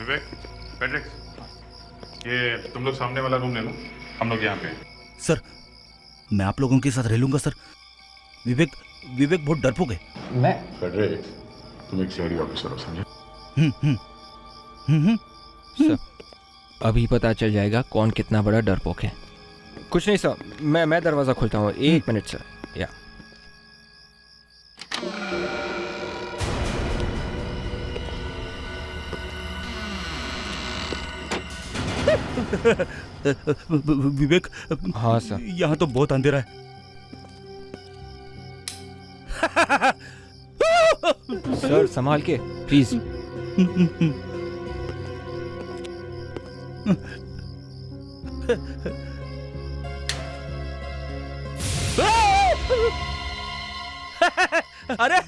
विवेक, Patrick, ये तुम लोग सामने वाला रूम ले लो, हम लोग यहाँ पे हैं। सर, मैं आप लोगों के साथ रह लूंगा सर। विवेक बहुत डरपोक है। मैं पैट्रिक, तुम एक सीआईडी ऑफिसर हो, समझे? सर, अभी पता चल जाएगा कौन कितना बड़ा डरपोक है। कुछ नहीं सर, मैं दरवाज़ा खोलता हूँ, 1 मिनट सर। या विवेक, हाँ सर। यहाँ तो बहुत अंधेरा है। सर संभाल के प्लीज। अरे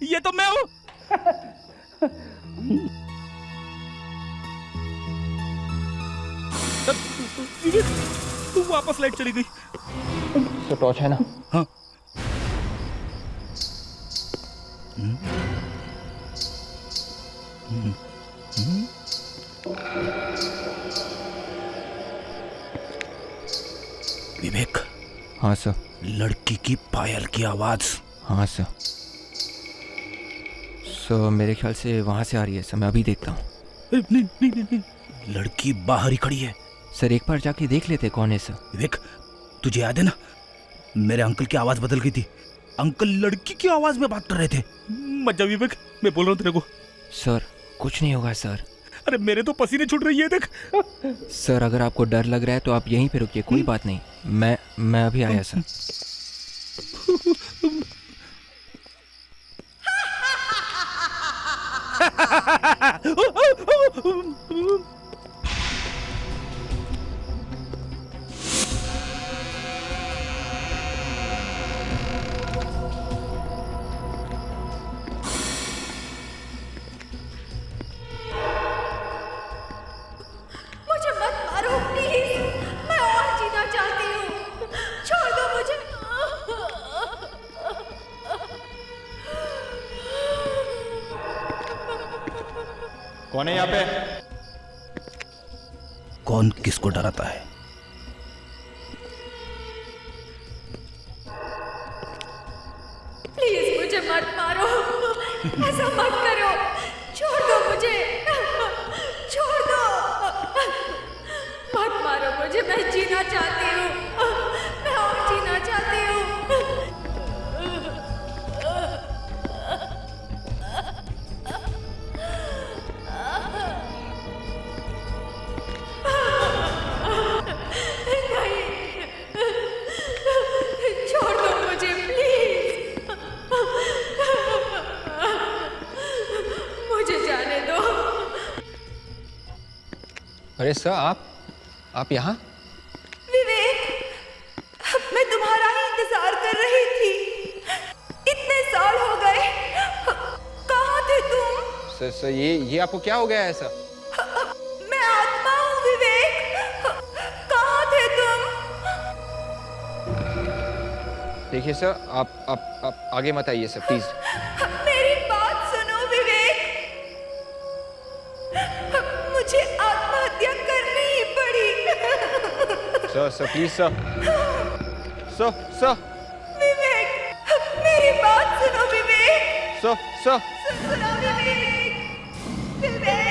ये तो मैं हूँ। विवेक, तू वापस लाइट चली गई। तो टॉर्च है ना? हाँ। विवेक। हाँ सर। लड़की की पायल की आवाज। हाँ सर। सर मेरे ख्याल से वहाँ से आ रही है सर, मैं अभी देखता हूँ। नहीं, लड़की बाहर ही खड़ी है। सर एक बार जाके देख लेते कौन है सर। विवेक, तुझे याद है ना, मेरे अंकल की आवाज बदल गई थी। अंकल लड़की की आवाज में बात कर रहे थे। मत जा विवेक, मैं बोल रहा हूँ तेरे को। सर कुछ नहीं होगा सर। अरे मेरे तो पसीने छूट रही है, देख। सर अगर आपको डर लग रहा है तो आप यहीं पे रुकिए, कोई बात नहीं, मैं अभी आया सर। मुझे मत मारो प्लीज, मैं और जीना चाहती हूँ, छोड़ दो मुझे। कौन है यहाँ पे? कौन किसको डराता है? प्लीज मुझे मत मारो, ऐसा मत करो, छोड़ दो मुझे, छोड़ दो, मत मारो मुझे, मैं जीना चाहती हूँ, मैं और जीना चाहती हूँ। नहीं, छोड़ दो मुझे प्लीज, मुझे जाने दो। अरे सर आप यहाँ? विवेक, मैं तुम्हारा ही इंतजार कर रही थी, इतने साल हो गए, कहाँ थे तुम? सर ये आपको क्या हो गया है सर? मैं आत्मा हूँ विवेक, कहाँ थे तुम? देखिए सर, आप आगे मत आइए सर प्लीज। मेरी बात सुनो विवेक, मुझे आत्महत्या करनी ही पड़ी। सर प्लीज सर विवेक, मेरी बात सुनो विवेक, सर सुनो विवेक, विवेक।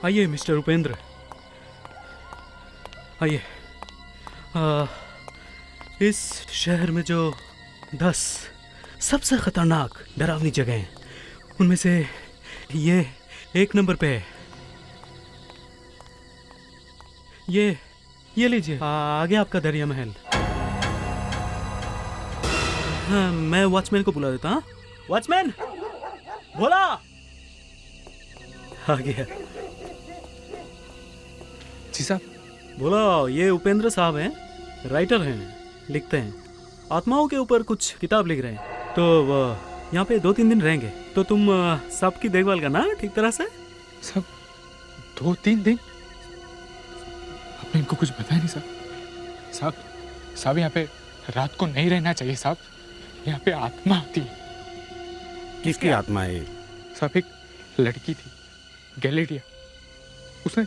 आइए मिस्टर उपेंद्र, आइए। इस शहर में जो 10 सबसे खतरनाक डरावनी जगह हैं, उनमें से ये 1 नंबर पे है। ये लीजिए, आगे आपका दरिया महल। हाँ, मैं वॉचमैन को बुला देता। हाँ वॉचमैन, बोला। आ गया। जी साहब, बोला ये उपेंद्र साहब हैं, राइटर हैं, लिखते हैं, आत्माओं के ऊपर कुछ किताब लिख रहे हैं। तो यहाँ पे 2-3 दिन रहेंगे, तो तुम सबकी देखभाल करना ठीक तरह से। सब 2-3 दिन? आपने इनको कुछ बताया नहीं साहब? साहब साहब यहाँ पे रात को नहीं रहना चाहिए साहब, यहाँ पे आत्मा आती है। किसकी आत्मा है? साहब एक लड़की थी गैलेरिया, उसने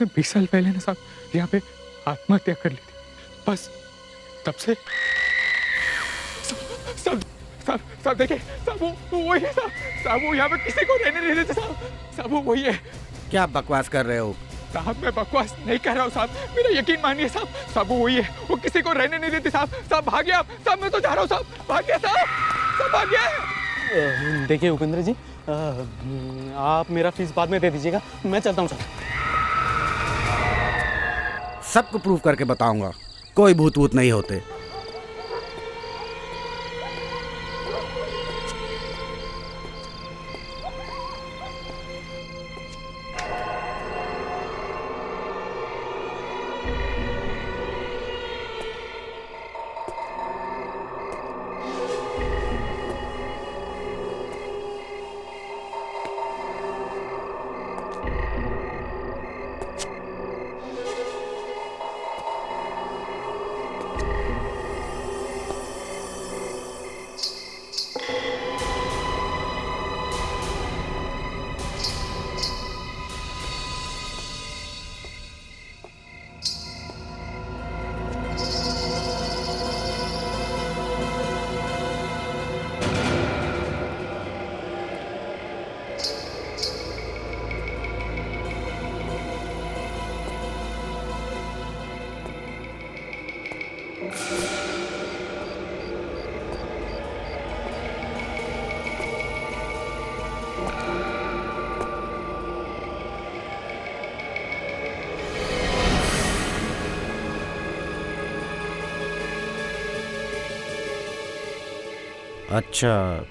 20 साल पहले ना साहब यहाँ पे आत्महत्या कर ली थी। बस तब से साहब देखिए साहब वो वही है साहब वो यहाँ पे किसी को रहने नहीं देते साहब वो वही है। क्या बकवास कर रहे हो? साहब मैं बकवास नहीं कर रहा हूँ साहब, मेरा यकीन मानिए साहब वो वही है, वो किसी को रहने नहीं देते साहब भाग गया साहब, मैं तो जा रहा हूँ साहब, भाग गया साहब भाग गया। देखिए उपेंद्र जी, आप मेरा फीस बाद में दे दीजिएगा, मैं चलता हूँ सर। सबको प्रूव करके बताऊंगा, कोई भूत वूत नहीं होते। अच्छा,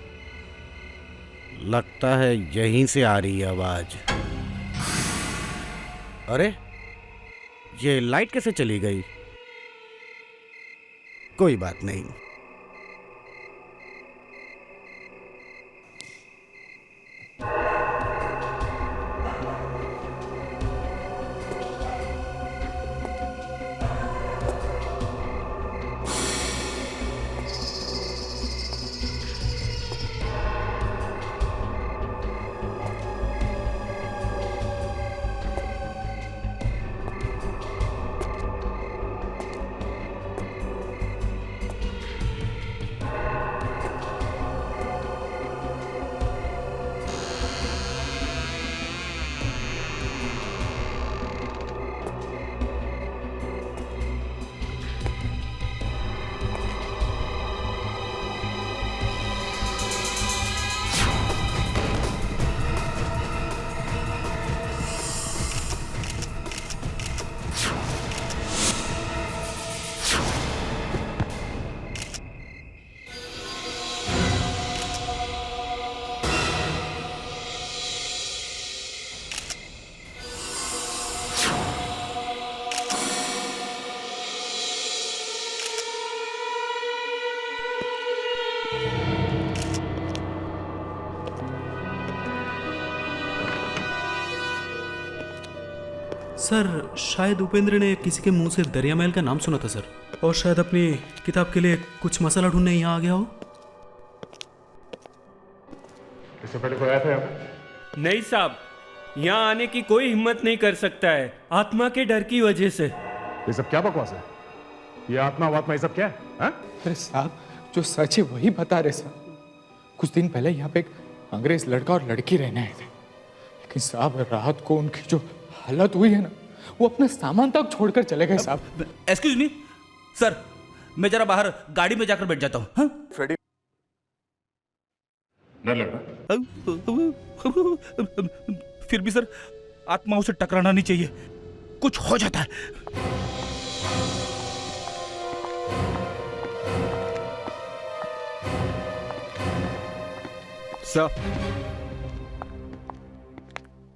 लगता है यहीं से आ रही है आवाज। अरे ये लाइट कैसे चली गई? कोई बात नहीं। सर शायद उपेंद्र ने किसी के मुंह से दरिया महल का नाम सुना था सर, और शायद अपनी किताब के लिए कुछ मसाला ढूंढने यहाँ आ गया हो। इससे पहले कोई आया था यहाँ पे? नहीं साहब, यहाँ आने की कोई हिम्मत नहीं कर सकता है, आत्मा के डर की वजह से। ये सब क्या बकवास है? ये आत्मा वात्मा ये सब क्या है? हाँ? अरे साहब जो सच है वही बता रहे साहब। कुछ दिन पहले यहाँ पे एक अंग्रेज लड़का और लड़की रहने आए थे, लेकिन साहब रात को उनकी जो हालत हुई है ना, वो अपना सामान तक छोड़कर चले गए साहब। एक्सक्यूज मी सर, मैं जरा बाहर गाड़ी में जाकर बैठ जाता हूँ। हाँ? फ्रेडी, डर लग रहा? फिर भी सर, आत्माओं से टकराना नहीं चाहिए, कुछ हो जाता है।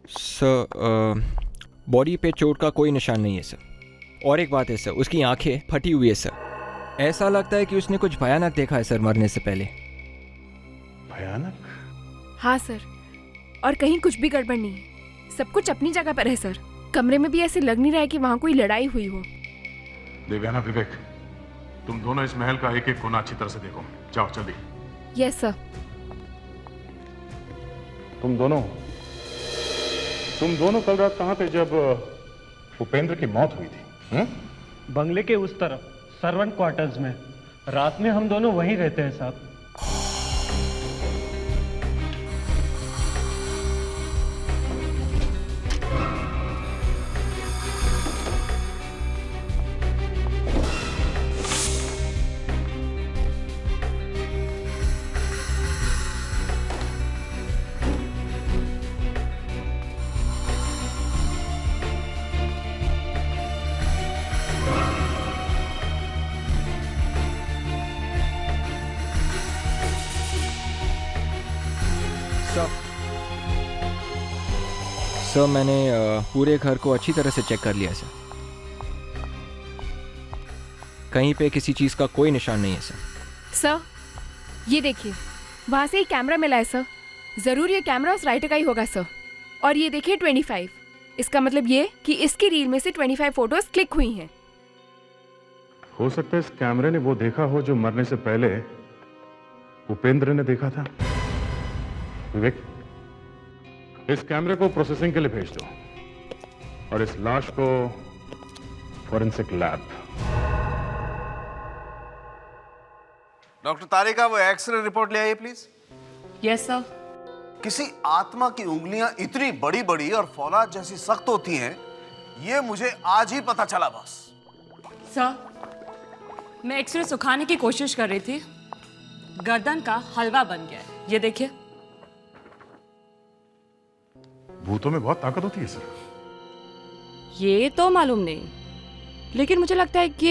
सर बॉडी पे चोट का कोई निशान नहीं है सर। और एक बात है सर, उसकी आंखें फटी हुई है सर। ऐसा लगता है कि उसने कुछ भयानक देखा है सर मरने से पहले। भयानक? हाँ सर, और कहीं कुछ भी गड़बड़ नहीं है, सब कुछ अपनी जगह पर है सर। कमरे में भी ऐसे लग नहीं रहा है कि वहाँ कोई लड़ाई हुई हो। देवयाना, विवेक, तुम दोनों इस महल का एक एक कोना अच्छी तरह से देखो। जाओ जल्दी। Yes sir. तुम दोनों कल रात कहाँ थे जब उपेंद्र की मौत हुई थी? बंगले के उस तरफ सर्वेंट क्वार्टर्स में। रात में हम दोनों वहीं रहते हैं साहब। सर मैंने पूरे घर को अच्छी तरह से चेक कर लिया सर। कहीं पे किसी चीज का कोई निशान नहीं है सर। सर ये देखिए, वहाँ से ही कैमरा मिला है सर। ज़रूर ये कैमरा उस राइटर का ही होगा सर। और ये देखिए 25, इसका मतलब ये कि इसकी रील में से 25 फोटोज क्लिक हुई हैं। हो सकता है इस कैमरे ने वो देखा हो जो मरने से पहले उपेंद्र ने देखा था। विवेक, इस कैमरे को प्रोसेसिंग के लिए भेज दो और इस लाश को फॉरेंसिक लैब। डॉक्टर तारिका, वो एक्सरे रिपोर्ट ले आइए प्लीज। Yes sir. किसी आत्मा की उंगलियां इतनी बड़ी बड़ी और फौलाद जैसी सख्त होती हैं, ये मुझे आज ही पता चला बॉस। सर, मैं एक्सरे सुखाने की कोशिश कर रही थी, गर्दन का हलवा बन गया है। ये देखिए। भूतों में बहुत ताकत होती है सर। ये तो मालूम नहीं, लेकिन मुझे लगता है कि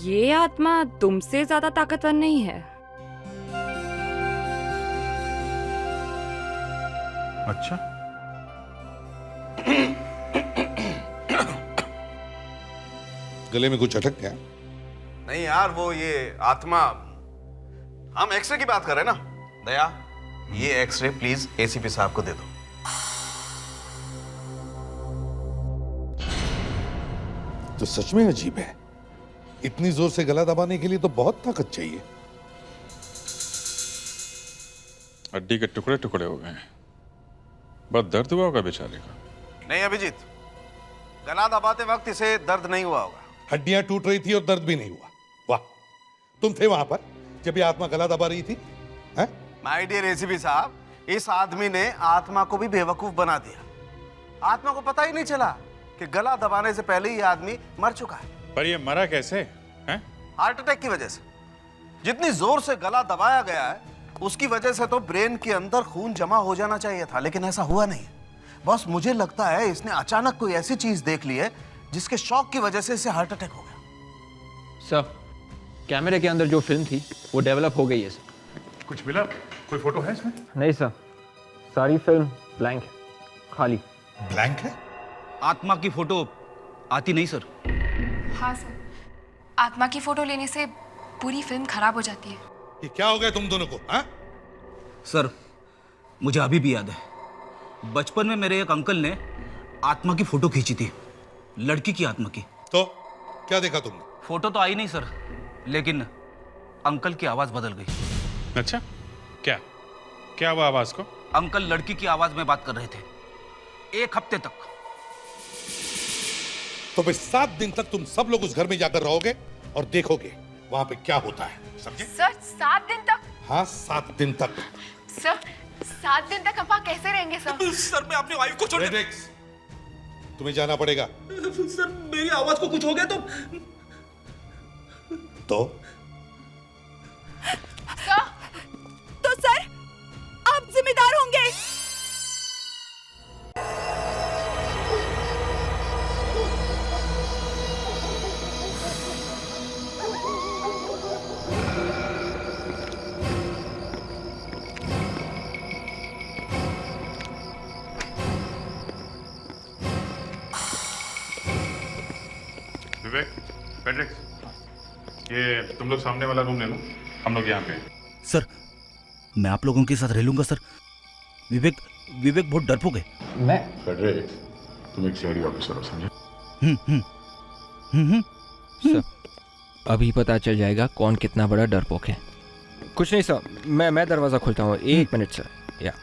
ये आत्मा तुमसे ज्यादा ताकतवर नहीं है। अच्छा, गले में कुछ अटक गया? नहीं यार, वो ये आत्मा, हम एक्सरे की बात कर रहे हैं ना। दया, ये एक्सरे प्लीज एसीपी साहब को दे दो। तो सच में अजीब है, इतनी जोर से गला दबाने के लिए तो बहुत ताकत चाहिए। हड्डी के टुकड़े टुकड़े हो गए हैं, बहुत दर्द हुआ होगा बेचारे का। नहीं अभिजीत, गला दबाते वक्त इसे दर्द नहीं हुआ होगा। हड्डियां टूट रही थी और दर्द भी नहीं हुआ। वाह, तुम थे वहां पर जब ये आत्मा गला दबा रही थी? हैं? माय डियर एसीपी साहब, इस आदमी ने आत्मा को भी बेवकूफ बना दिया। आत्मा को पता ही नहीं चला कि गला दबाने से पहले ही आदमी मर चुका है। पर ये मरा कैसे हैं? हार्ट अटैक की वजह से। जितनी जोर से गला दबाया गया है, उसकी वजह से तो ब्रेन के अंदर खून जमा हो जाना चाहिए था, लेकिन ऐसा हुआ नहीं। बस मुझे लगता है इसने अचानक कोई ऐसी चीज देख ली है जिसके शॉक की वजह से इसे हार्ट अटैक हो गया। सर कैमरे के अंदर जो फिल्म थी वो डेवलप हो गई है सर। कुछ मिला? कोई फोटो है इसमें? नहीं सर, सारी फिल्म ब्लैंक है, खाली। ब्लैंक है? आत्मा की फोटो आती नहीं सर। हाँ सर, आत्मा की फोटो लेने से पूरी फिल्म खराब हो जाती है। ये क्या हो गया तुम दोनों को? हाँ? सर मुझे अभी भी याद है, बचपन में मेरे एक अंकल ने आत्मा की फोटो खींची थी, लड़की की आत्मा की। तो क्या देखा तुमने? फोटो तो आई नहीं सर, लेकिन अंकल की आवाज बदल गई। अच्छा, क्या क्या हुआ आवाज को? अंकल लड़की की आवाज में बात कर रहे थे 1 हफ्ते तक। तो भाई 7 दिन तक तुम सब लोग उस घर में जाकर रहोगे और देखोगे वहां पे क्या होता है, समझे? सर 7 दिन तक? हाँ, 7 दिन तक। सर 7 दिन तक हम वहाँ कैसे रहेंगे सर? सर मैं अपनी वाइफ को छोड़ रेडिक्स, तुम्हें जाना पड़ेगा। सर मेरी आवाज को कुछ हो गया तो सर आप जिम्मेदार होंगे। विवेक, फेड्रिक्स, ये तुम लोग सामने वाला रूम ले लो, हम लोग यहाँ पे। सर मैं आप लोगों के साथ रह लूंगा सर। विवेक विवेक बहुत डरपोक है। फेड्रिक्स, तुम एक सीआईडी ऑफिसर हो, समझे? सर अभी पता चल जाएगा कौन कितना बड़ा डरपोक है। कुछ नहीं सर, मैं दरवाज़ा खोलता हूँ, एक मिनट सर। या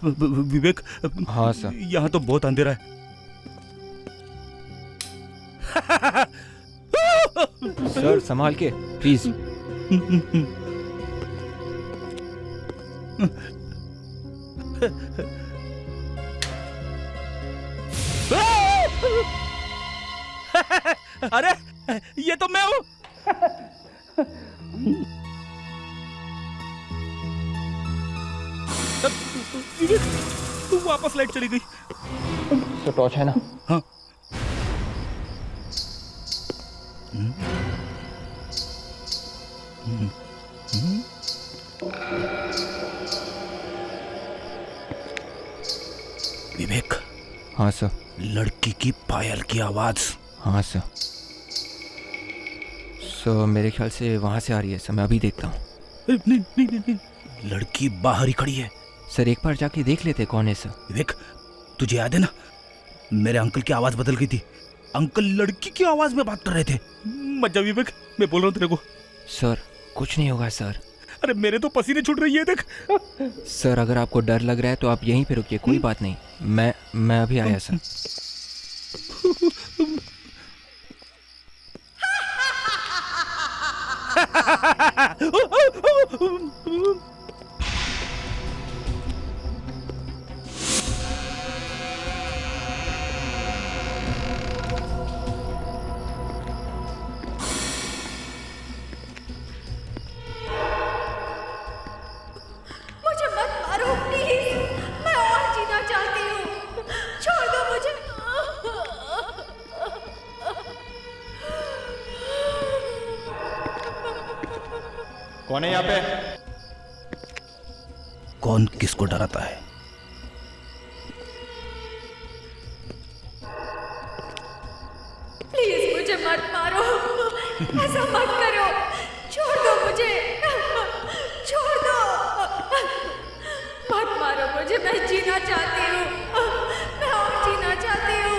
विवेक, हाँ सर। यहाँ तो बहुत अंधेरा है। सर संभाल के प्लीज। अरे ये तो मैं हूँ। विवेक वापस लाइट चली गई। तो टॉर्च है ना? हाँ। विवेक। हाँ सर। लड़की की पायल की आवाज। हाँ सर। सर मेरे ख्याल से वहाँ से आ रही है सर, मैं अभी देखता हूँ। नहीं, लड़की बाहर ही खड़ी है। सर एक बार जाके देख लेते कौन है सर। विवेक तुझे याद है ना, मेरे अंकल की आवाज बदल गई थी। अंकल लड़की की आवाज में बात कर रहे थे। मत जा विवेक, मैं बोल रहा हूँ तेरे को। सर कुछ नहीं होगा सर। अरे मेरे तो पसीने छूट रही है, देख। सर अगर आपको डर लग रहा है तो आप यहीं पे रुकिए, कोई बात नहीं, मैं अभी आया सर। मुझे मत मारो प्लीज, मैं और जीना चाहती हूँ, छोड़ दो मुझे। कौन है यहाँ पे? कौन किसको डराता है? प्लीज मुझे मत मारो, ऐसा मत करो, छोड़ दो मुझे, छोड़ दो, मत मारो मुझे, मैं जीना चाहती हूँ, मैं और जीना चाहती हूँ।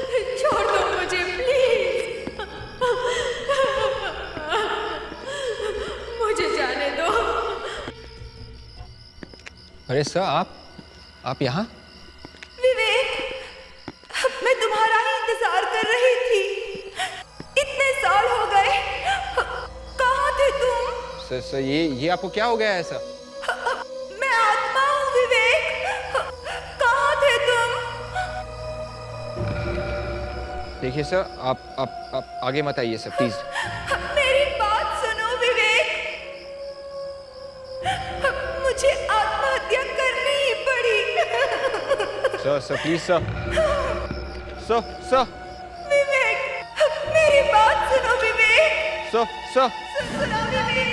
नहीं, छोड़ दो मुझे प्लीज, मुझे जाने दो। अरे सर आप यहाँ? विवेक, मैं तुम्हारा ही इंतजार कर रही थी, इतने साल हो गए, कहाँ थे तुम? सर ये आपको क्या हो गया है सर? मैं आत्मा हूँ विवेक, कहाँ थे तुम? देखिए सर आप आगे मत आइए सर प्लीज। मेरी बात सुनो विवेक, मुझे आत्महत्या करनी ही पड़ी। सर प्लीज सर विवेक, मेरी बात सुनो विवेक, सर सुनो विवेक,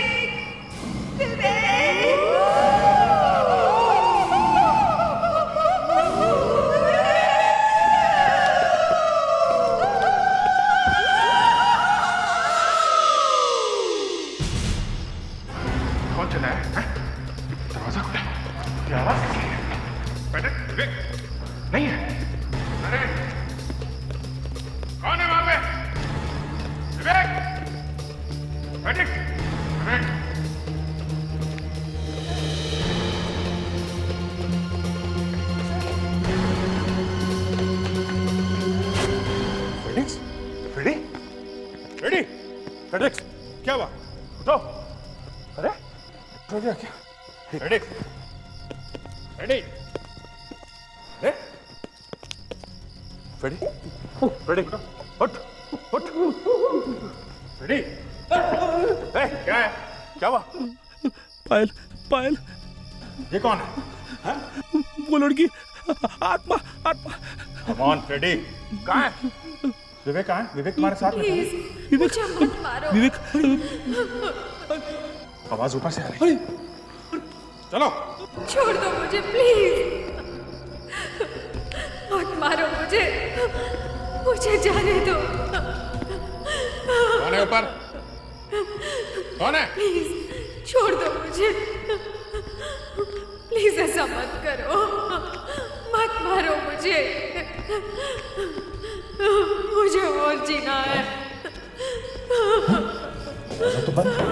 कौन चला है? दरवाजा खुला, ये आवाज किसकी है? फेड्रिक्स, विवेक नहीं है। अरे कौन है वहां पे? विवेक, फेड्रिक्स, विवेक। रेडी? फेड्रिक्स, क्या हुआ? उठो। अरे हो गया क्या? फेड्रिक्स, रेडी? रेडी? उठ, रेडी? क्या है? क्या हुआ? पायल पायल, ये कौन है? वो लड़की, आत्मा, आत्मा। कम ऑन फ्रेडी, कहाँ है? विवेक कहाँ है? विवेक तुम्हारे साथ में था? विवेक, विवेक, आवाज ऊपर से आ रही है। चलो। छोड़ दो मुझे प्लीज, मत मारो मुझे, मुझे जाने दो। कौन है ऊपर? कौन है? प्लीज छोड़ दो मुझे, प्लीज ऐसा मत करो, मत मारो मुझे, मुझे और जीना है। दरवाजा तो बंद है।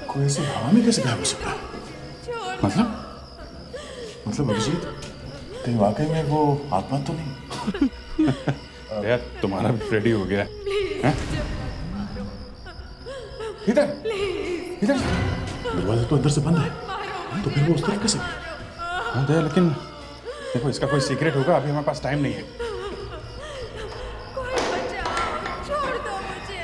कोई ऐसी हवा में कैसे गायब हो सकता है? मतलब अभिजीत, कहीं वाकई में वो आत्मा तो नहीं? अरे यार, तुम्हारा भी फ्रेडी हो गया है। इधर इधर, दरवाजा तो अंदर से बंद है, तो फिर वो उस तरफ कैसे? बंद है, लेकिन देखो इसका कोई सीक्रेट होगा, अभी हमारे पास टाइम नहीं है। कोई बचाओ, छोड़ दो मुझे।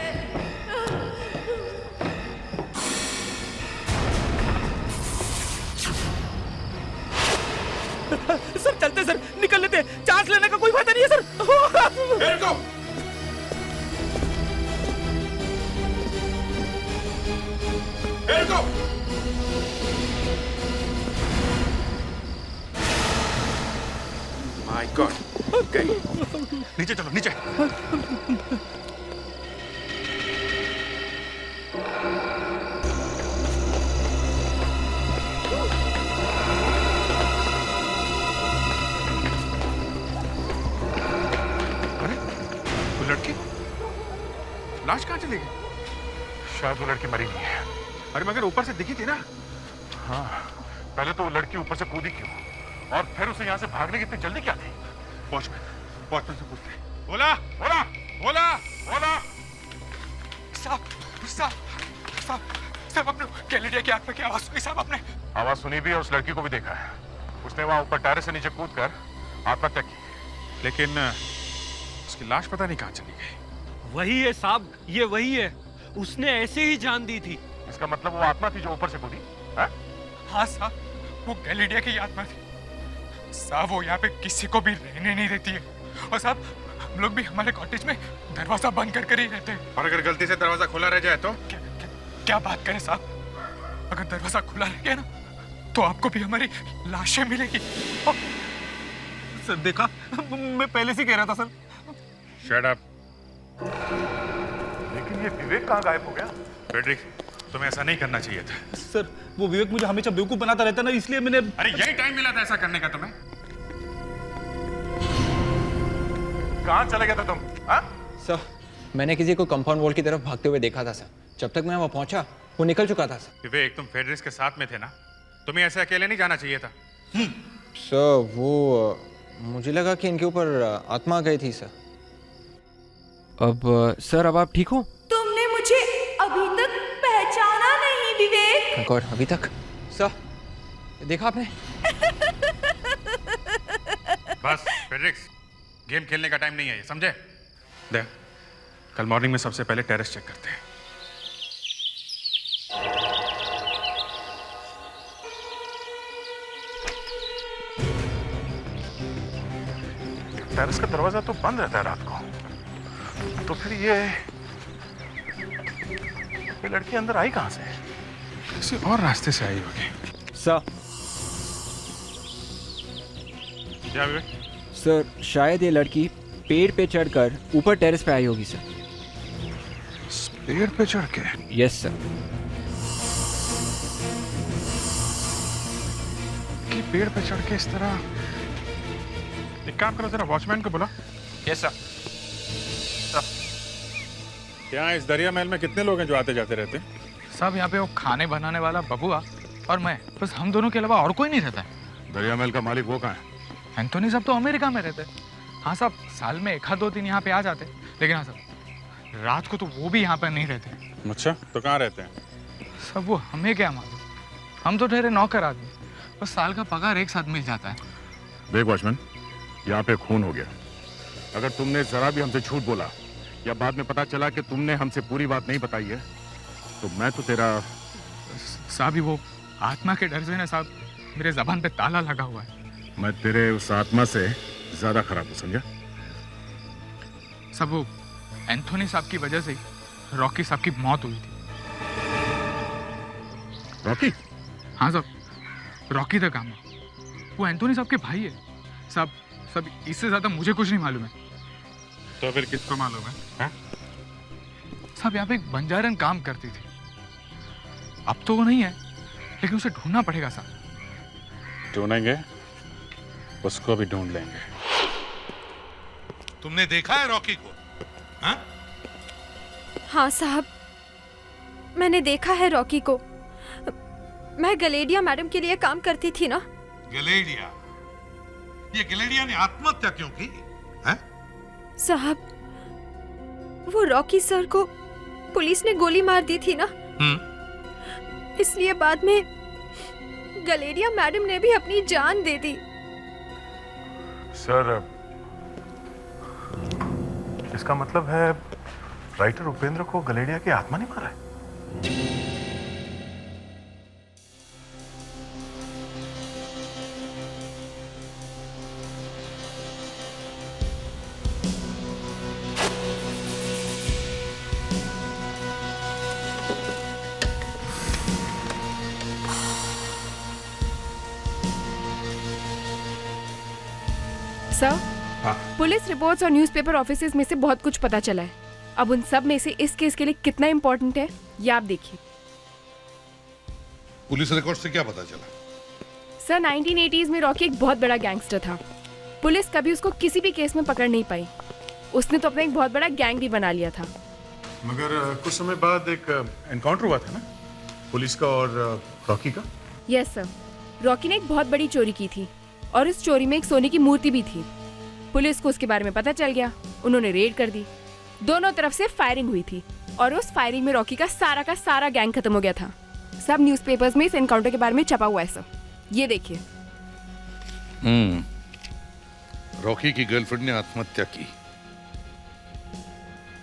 सर चलते सर, निकल लेते, चांस लेने का कोई फायदा नहीं है सर। माय गॉड, नीचे चलो, नीचे। अरे वो लड़की, लाश कहाँ चली गई? शायद वो लड़की मरी नहीं है। अरे मगर ऊपर से दिखी थी ना। हाँ, पहले तो वो लड़की ऊपर से कूदी क्यों, और फिर उसे यहाँ से भागने की इतनी जल्दी क्या थी? वॉचमैन से पूछते। बोला बोला बोला बोला। साहब साहब साहब साहब, आपने कैलेडिया की आत्मा की आवाज सुनी? साहब आपने आवाज सुनी भी है, उस लड़की को भी देखा है। उसने वहां ऊपर टायर से नीचे कूद कर आत्महत्या की, लेकिन उसकी लाश पता नहीं कहाँ चली गई। वही है साहब, ये वही है, उसने ऐसे ही जान दी थी। इसका मतलब वो आत्मा थी जो ऊपर से कूदी? हाँ साहब, वो कैलेडिया की आत्मा थी साहब। वो यहाँ पे किसी को भी रहने नहीं देती है, और साहब हम लोग भी हमारे कॉटेज में दरवाजा बंद कर ही रहते हैं। और अगर गलती से दरवाजा खुला रह जाए तो? क्या बात करें साहब, अगर दरवाजा खुला रह गया ना तो आपको भी हमारी लाशें मिलेगी। सर देखा, मैं पहले से कह रहा था सर। Shut up. लेकिन ये विवेक कहाँ गायब हो गया? फ्रेडरिक, तुम्हें ऐसा नहीं करना चाहिए था। सर वो विवेक मुझे हमेशा बेवकूफ बनाता रहता ना, इसलिए मैंने। अरे यही टाइम मिला था ऐसा करने का तुम्हें। कहाँ चले गए थे तुम? सर मैंने किसी को कंपाउंड वॉल की तरफ भागते हुए देखा था सर। जब तक मैं वहाँ पहुंचा वो निकल चुका था सर। विवेक, तुम फेडरिस के साथ में थे ना, तुम्हें ऐसे अकेले नहीं जाना चाहिए था। सर वो मुझे लगा कि इनके ऊपर आत्मा गई थी सर। अब सर अब आप ठीक हो? तुमने मुझे अभी तक पहचाना नहीं विवेक। गॉड, अभी तक? सर देखा आपने? बस फेडरिक्स, गेम खेलने का टाइम नहीं है ये, समझे? देख, कल मॉर्निंग में सबसे पहले टेरेस चेक करते हैं। टेरेस का दरवाजा तो बंद रहता है रात को, तो फिर ये लड़की अंदर आई कहां से? किसी और रास्ते से आई होगी। सर क्या विवेक? सर शायद ये लड़की पेड़ पे चढ़कर ऊपर टेरेस पे आई होगी सर। पेड़ पे चढ़ के? Yes sir. कि पेड़ पे चढ़ के इस तरह? एक काम करो, जरा वॉचमैन को बुला। Yes sir. यहाँ इस दरिया महल में कितने लोग हैं जो आते जाते रहते हैं? साहब यहाँ पे वो खाने बनाने वाला बबुआ और मैं, बस हम दोनों के अलावा और कोई नहीं रहता है। दरिया महल का मालिक वो कहाँ है? एंथोनी साहब तो अमेरिका में रहते हैं। हाँ साहब, साल में 1-2 दिन यहाँ पे आ जाते, लेकिन हाँ साहब रात को तो वो भी यहाँ पे नहीं रहते। अच्छा, तो कहाँ रहते हैं? सब वो हमें क्या मालूम, हम तो ठहरे नौकर आदमी, बस साल का पगार एक साथ मिल जाता है। देख वॉचमैन, यहाँ पे खून हो गया। अगर तुमने जरा भी हमसे झूठ बोला या बाद में पता चला कि तुमने हमसे पूरी बात नहीं बताई है, तो मैं तो तेरा। साहब वो आत्मा के डर से ना साहब मेरे जबान पे ताला लगा हुआ है। मैं तेरे उस आत्मा से ज्यादा खराब हूं, समझा? सब वो एंथोनी साहब की वजह से ही रॉकी साहब की मौत हुई थी। रॉकी? हाँ साहब, रॉकी द गामा, वो एंथोनी साहब के भाई है साहब। सब इससे ज्यादा मुझे कुछ नहीं मालूम है। तो फिर किसको मालूम है? हाँ? साहब यहाँ पे एक बंजारन काम करती थी, अब तो वो नहीं है, लेकिन उसे ढूंढना पड़ेगा साहब। ढूंढेंगे, उसको भी ढूंढ लेंगे। तुमने देखा है रॉकी को? हाँ? हाँ साहब, मैंने देखा है रॉकी को। मैं गलेडिया मैडम के लिए काम करती थी ना। गलेडिया? ये गलेडिया ने आत्महत्या क्यों की? हैं? साहब, वो रॉकी सर को पुलिस ने गोली मार दी थी ना, इसलिए बाद में गलेडिया मैडम ने भी अपनी जान दे दी। सर, इसका मतलब है राइटर उपेंद्र को गलेडिया की आत्मा ने मारा है? सर, पुलिस रिपोर्ट्स और न्यूज़पेपर ऑफिसेज में से बहुत कुछ पता चला है। अब उन सब में से इस केस के लिए कितना इम्पोर्टेंट है ये आप देखिए। पुलिस रिकॉर्ड से क्या पता चला? सर, 1980s में रॉकी एक बहुत बड़ा गैंगस्टर था। पुलिस कभी उसको किसी भी केस में पकड़ नहीं पाई। उसने तो अपना एक बहुत बड़ा गैंग भी बना लिया था। मगर कुछ समय बाद एक एनकाउंटर हुआ था ना, पुलिस का और रॉकी का? यस सर, रॉकी ने एक बहुत बड़ी चोरी की थी और इस चोरी में एक सोने की मूर्ति भी थी। पुलिस को उसके बारे में पता चल गया, उन्होंने रेड कर दी। दोनों तरफ से फायरिंग हुई थी और उस फायरिंग में रॉकी का सारा गैंग खत्म हो गया था। सब न्यूज़पेपर्स में इस एनकाउंटर के बारे में छपा हुआ है सर, ये देखिए। रॉकी की गर्लफ्रेंड ने आत्महत्या की,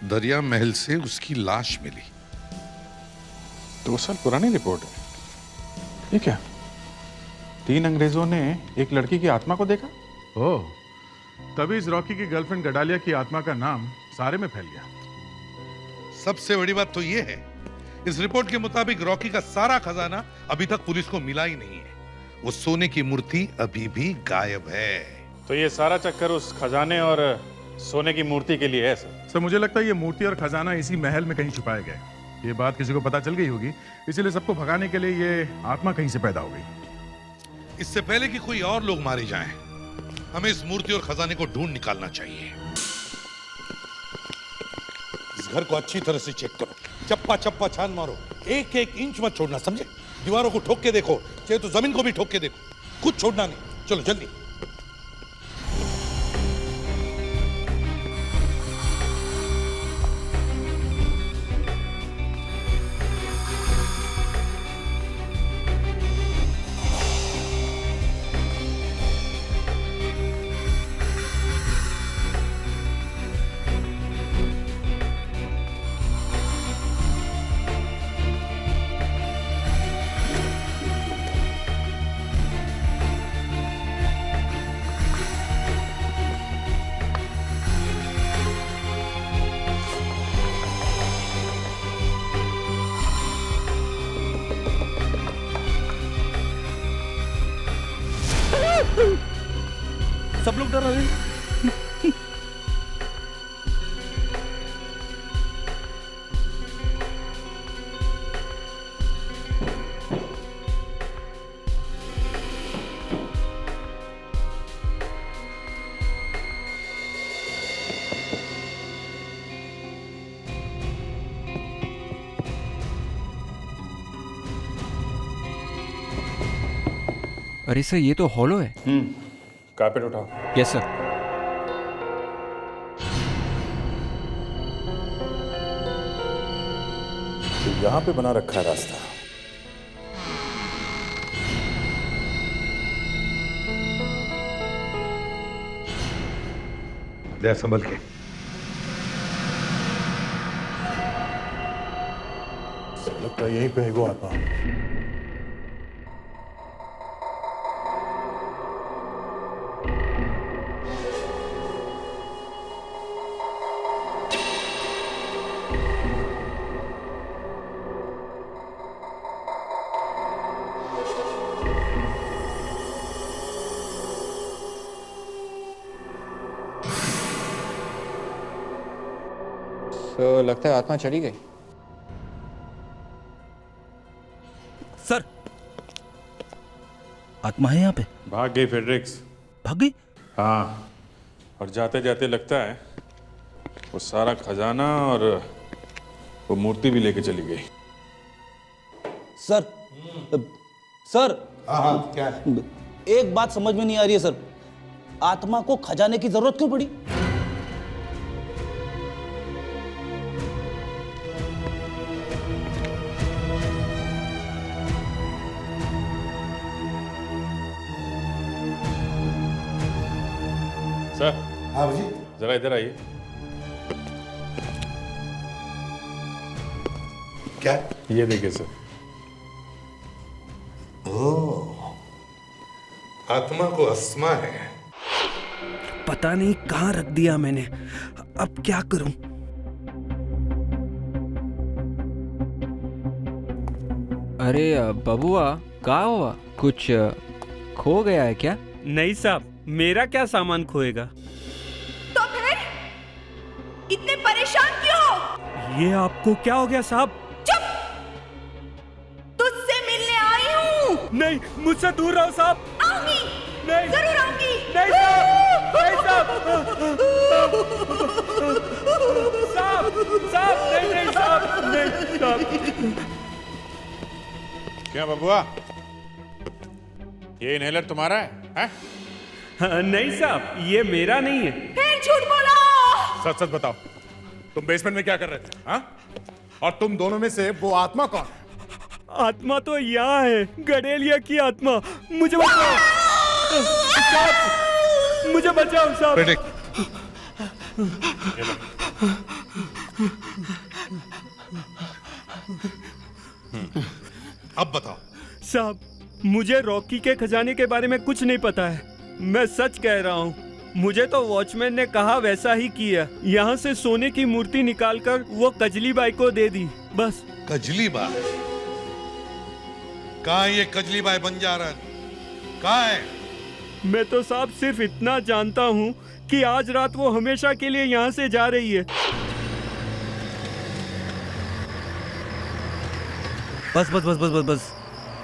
दरिया महल से उसकी लाश मिली। 2 साल पुरानी रिपोर्ट है ये क्या? 3 अंग्रेजों ने एक लड़की की आत्मा को देखा। ओह, तभी इस रॉकी की गर्लफ्रेंड गडालिया की आत्मा का नाम सारे में फैल गया। सबसे बड़ी बात तो यह है, इस रिपोर्ट के मुताबिक रॉकी का सारा खजाना अभी तक पुलिस को मिला ही नहीं है। वो सोने की मूर्ति अभी भी गायब है। तो ये सारा चक्कर उस खजाने और सोने की मूर्ति के लिए है सर? मुझे लगता है ये मूर्ति और खजाना इसी महल में कहीं छुपाए गए। ये बात किसी को पता चल गई होगी, इसीलिए सबको भगाने के लिए ये आत्मा कहीं से पैदा हो गई। इससे पहले कि कोई और लोग मारे जाएं, हमें इस मूर्ति और खजाने को ढूंढ निकालना चाहिए। इस घर को अच्छी तरह से चेक करो, चप्पा चप्पा छान मारो, एक एक इंच मत छोड़ना, समझे? दीवारों को ठोक के देखो, चाहे तो जमीन को भी ठोक के देखो, कुछ छोड़ना नहीं। चलो जल्दी। सब लोग डर रहे हैं। अरे सर, ये तो हॉलो है। कारपेट उठाओ। Yes sir. तो यहाँ पे बना रखा है रास्ता। ले संभल के। लगता है यहीं पे है वो आत्मा। तो लगता है आत्मा चली गई। सर, आत्मा है यहाँ पे? भाग गई फेड्रिक्स। भाग गई? हाँ, और जाते जाते लगता है वो सारा खजाना और वो मूर्ति भी लेके चली गई। सर, सर, हाँ क्या? एक बात समझ में नहीं आ रही है सर, आत्मा को खजाने की जरूरत क्यों पड़ी? सर, हाँ जी, जरा इधर आइए। क्या? ये देखिए सर। ओह, आत्मा को अस्मा है। पता नहीं कहाँ रख दिया मैंने, अब क्या करूं? अरे बबुआ, क्या हुआ? कुछ खो गया है क्या? नहीं साहब, मेरा क्या सामान खोएगा? तो फिर इतने परेशान क्यों? ये आपको क्या हो गया साहब? चुप! तुझसे मिलने आई हूँ। नहीं, मुझसे दूर रहो साहब। आऊंगी। नहीं, जरूर आऊंगी। नहीं साहब, नहीं साहब, साहब, साहब, नहीं, नहीं साहब, नहीं साहब। क्या बबुआ, ये इनहेलर तुम्हारा है? नहीं साहब, ये मेरा नहीं है। फिर झूठ बोला। सच सच बताओ, तुम बेसमेंट में क्या कर रहे थे? हाँ? और तुम दोनों में से वो आत्मा कौन है? आत्मा तो यहाँ है, गडेलिया की आत्मा। मुझे बचाओ साहब, मुझे बचाओ साहब। फेड्रिक, अब बताओ। साहब, मुझे रॉकी के खजाने के बारे में कुछ नहीं पता है, मैं सच कह रहा हूँ। मुझे तो वॉचमैन ने कहा वैसा ही किया। यहाँ से सोने की मूर्ति निकालकर वो कजली बाई को दे दी, बस। कजली बाई? कहाँ है ये कजली बाई बंजारन? कहाँ है? मैं तो साहब सिर्फ इतना जानता हूँ कि आज रात वो हमेशा के लिए यहाँ से जा रही है। बस बस बस बस बस बस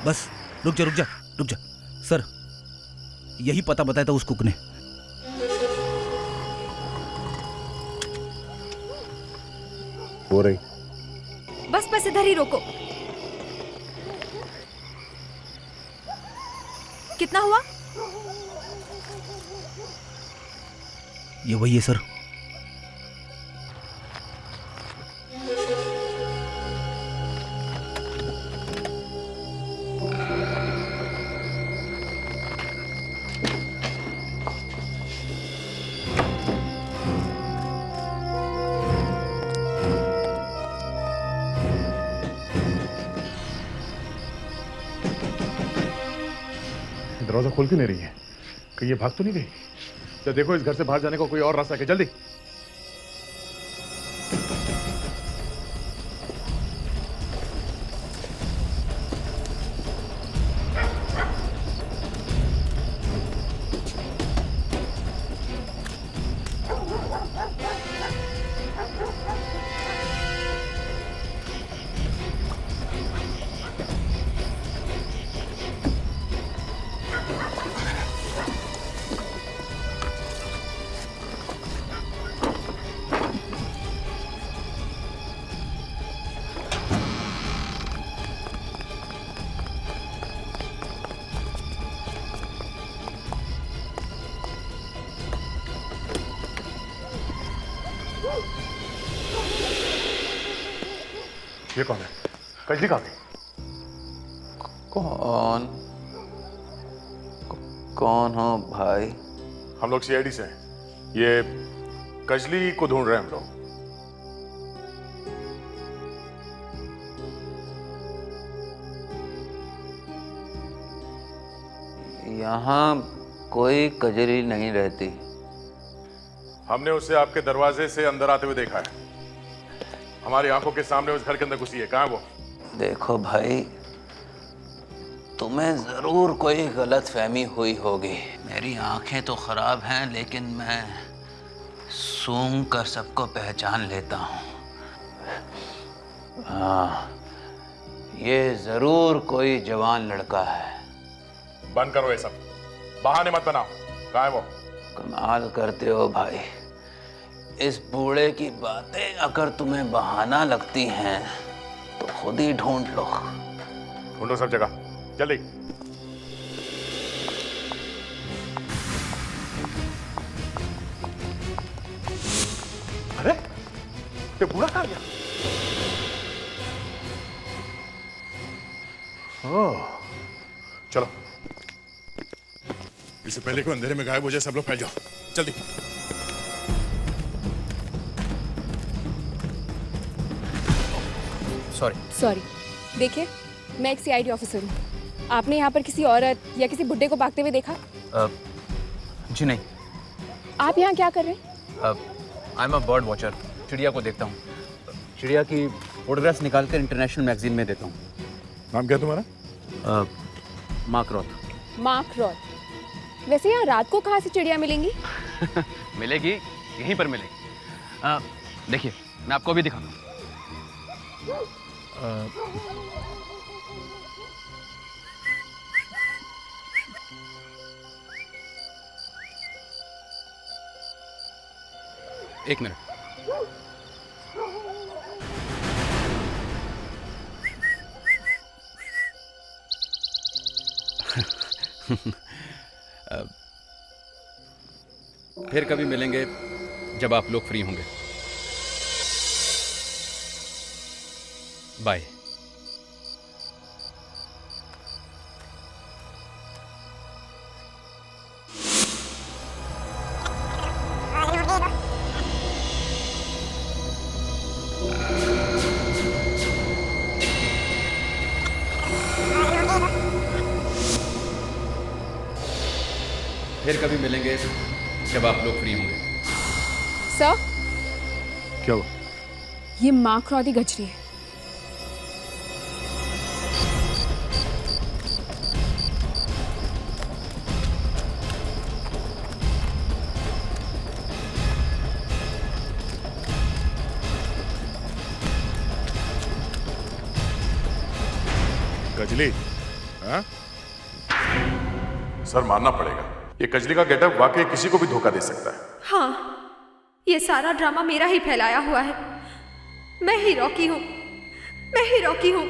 बस, रुक जा रुक जा रुक जा। सर, यही पता बताया था उस कुक ने। हो रही। बस बस, इधर ही रोको। कितना हुआ? ये वही है सर। दरवाजा खोल क्यों नहीं रही है? कहीं ये भाग तो नहीं गई? तो देखो, इस घर से बाहर जाने का कोई और रास्ता है, जल्दी। ये कौन है? कजली कहाँ गई? कौन हो भाई? हम लोग सीआईडी से हैं। ये कजली को ढूंढ रहे हैं हम लोग। यहाँ कोई कजरी नहीं रहती। हमने उसे आपके दरवाजे से अंदर आते हुए देखा है। हमारी आंखों के सामने उस घर के अंदर घुसी है। कहाँ है वो? देखो भाई, तुम्हें जरूर कोई गलत फहमी हुई होगी। मेरी आंखें तो खराब हैं, लेकिन मैं सूंघ कर सबको पहचान लेता हूँ। हाँ, ये जरूर कोई जवान लड़का है। बंद करो ये सब, बहाने मत बनाओ। कहाँ है वो? कमाल करते हो भाई, इस बूढ़े की बातें अगर तुम्हें बहाना लगती हैं तो खुद ही ढूंढ लो। ढूंढो सब जगह, जल्दी। अरे ये बूढ़ा कहाँ गया? ओह, चलो, इससे पहले को अंधेरे में गायब हो जाए सब लोग फैल जाओ, जल्दी। सॉरी, देखिए मैं एक सीआईडी ऑफिसर हूँ। आपने यहाँ पर किसी औरत या किसी बुड्ढे को भागते हुए देखा? जी नहीं। आप यहाँ क्या कर रहे हैं? I am a bird watcher, चिड़िया को देखता हूँ। चिड़िया की फोटोग्राफ्स निकाल कर इंटरनेशनल मैगजीन में देता हूँ। नाम क्या तुम्हारा? मार्क रॉथ। मार्क रॉथ। वैसे यहाँ रात को कहाँ से चिड़िया मिलेंगी? मिलेगी, यहीं पर मिलेगी। देखिए मैं आपको अभी दिखाता हूँ। एक मिनट। फिर कभी मिलेंगे जब आप लोग फ्री होंगे। बाय। फिर कभी मिलेंगे जब आप लोग फ्री होंगे। सर, क्या हुआ? ये मार्क रॉथ ही गजरी है। कजली? हाँ? सर मानना पड़ेगा, ये कजली का गेटअप वाकई किसी को भी धोखा दे सकता है। हाँ, ये सारा ड्रामा मेरा ही फैलाया हुआ है। मैं ही रॉकी हूँ, मैं ही रॉकी हूँ।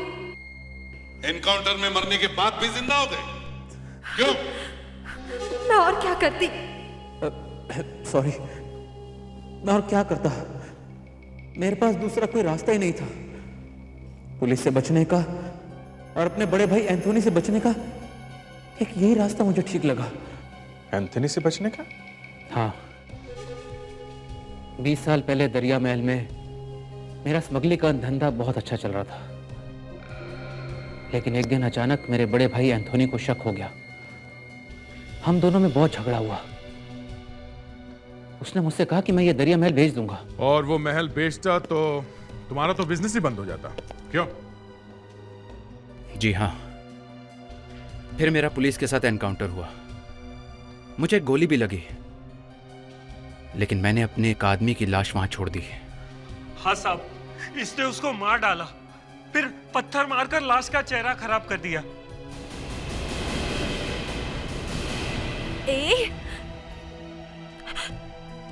एनकाउंटर में मरने के बाद भी जिंदा हो गए? क्यों? मैं और क्या करती? सॉरी, मैं और क्या करता? मेरे पास दूसरा कोई रास्ता ही नहीं था। पुलिस से बचने का और अपने बड़े भाई एंथोनी से बचने का एक यही रास्ता मुझे ठीक लगा। एंथोनी से बचने का? हाँ, 20 साल पहले दरिया महल में मेरा स्मगलिंग का धंधा बहुत अच्छा चल रहा था, लेकिन एक दिन अचानक मेरे बड़े भाई एंथोनी को शक हो गया। हम दोनों में बहुत झगड़ा हुआ। उसने मुझसे कहा कि मैं ये दरिया महल बेच दूंगा। और वो महल बेचता तो तुम्हारा तो बिजनेस ही बंद हो जाता। क्यों? जी हाँ, फिर मेरा पुलिस के साथ एनकाउंटर हुआ। मुझे गोली भी लगी, लेकिन मैंने अपने एक आदमी की लाश वहां छोड़ दी। हाँ साहब, इसने उसको मार डाला, फिर पत्थर मारकर लाश का चेहरा खराब कर दिया।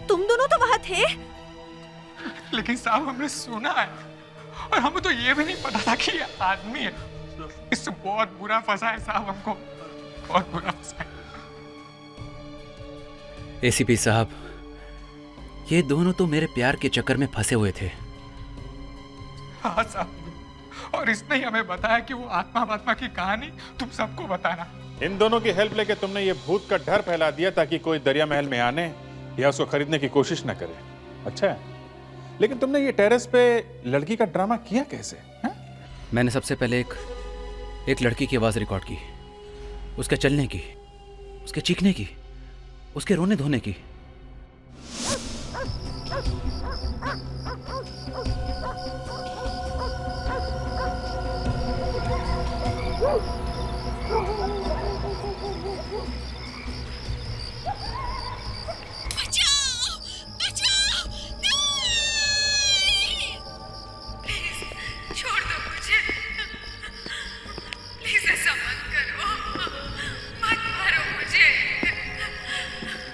तुम दोनों तो वहां थे? लेकिन साहब हमने सुना है और हमें तो ये भी नहीं पता था कि ये आदमी है। इससे बहुत बुरा फंसा है साहब, हमको बहुत बुरा फंसा है। एसीपी साहब, ये दोनों तो मेरे प्यार के चक्कर में फंसे हुए थे। हाँ साहब, और इसने ही हमें बताया कि वो आत्मा की कहानी तुम सबको बताना। इन दोनों की हेल्प लेके तुमने ये भूत का डर फैला दिया ताकि कोई दरिया महल में आने या उसको खरीदने की कोशिश न करे। अच्छा है, लेकिन तुमने ये टेरेस पे लड़की का ड्रामा किया कैसे? है? मैंने सबसे पहले एक लड़की की आवाज रिकॉर्ड की, उसके चलने की, उसके चीखने की, उसके रोने धोने की।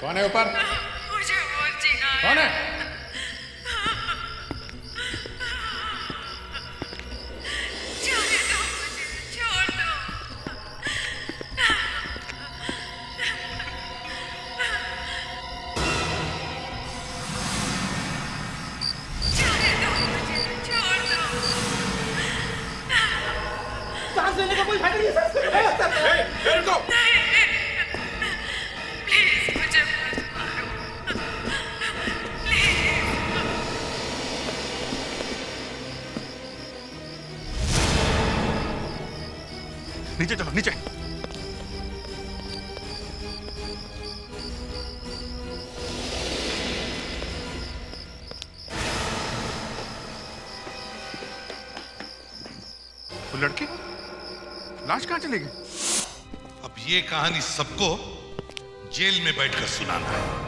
कौन है ऊपर? मुझे और जीना है। कौन है? जाने दो मुझे, छोड़ दो। जाने दो मुझे, छोड़ दो। सांस लेने का कोई फायदा नहीं है सर। रुको। प्लीज मुझे मत मारो। प्लीज। नीचे चलो, नीचे। वो लड़की लाश कहाँ चली गई? अब ये कहानी सबको जेल में बैठकर सुनाना है।